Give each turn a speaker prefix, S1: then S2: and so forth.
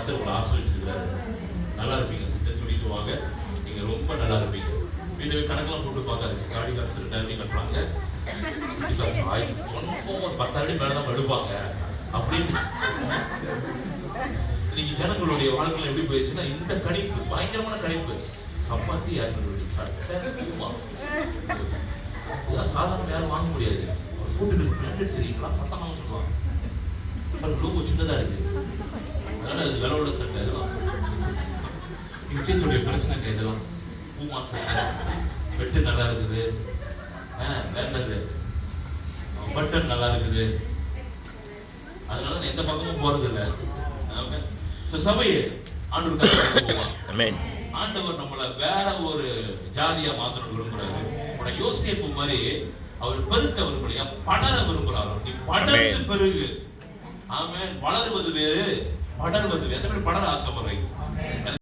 S1: கர்த்தர் உங்களை ஆசீர்வதிச்சிருக்கிறாரு. நல்லா இருப்பீங்க சிஸ்டர், சொல்லிட்டு வாங்க. நீங்க ரொம்ப நல்லா இருப்பீங்க. வீட்டு கணக்கெல்லாம் போட்டு பார்க்காதீங்க. காடி காசு 2000 கட்டுறாங்க, 10,000 மேல தான் எடுப்பாங்க அப்படின்னு. நீங்க ஜனங்களுடைய வாழ்க்கையில எப்படி போயிடுச்சுன்னா, இந்த கணிப்பு பயங்கரமான கணிப்பு. சப்பாத்தி 200, சட்டை இதெல்லாம் சாதாரண யாரும் வாங்க முடியாது. கூட்டுக்கு பிராண்டட் தெரியுங்களா, சத்தமாக சொல்லுவாங்க. லோகோ சின்னதா இருக்கு, அதனால அது விலை உள்ள சட்டை. இதெல்லாம் எக்ஸ்சேஞ்சுடைய பிரச்சனை. இதெல்லாம் பூமா சட்டை, வெட்டு நல்லா இருக்குது, வேண்டது பட்டன் நல்லா இருக்குது, அதனால நான் எந்த பக்கமும் போறது இல்லை. சபையை ஆண்டவர் ஆண்டவர் நம்மளை வேற ஒரு ஜாதியா மாத்தணும் விரும்புறாரு. உன யோசேப்பு மாதிரி அவர் பெருக்க விரும்பலையா, படர விரும்புறாரு. நீ படர்ந்து பெருகு. ஆமென். வளருவது வேறு, படர்வது வேறு. எத்தனை பேர் படர ஆசைப்படுறீங்க?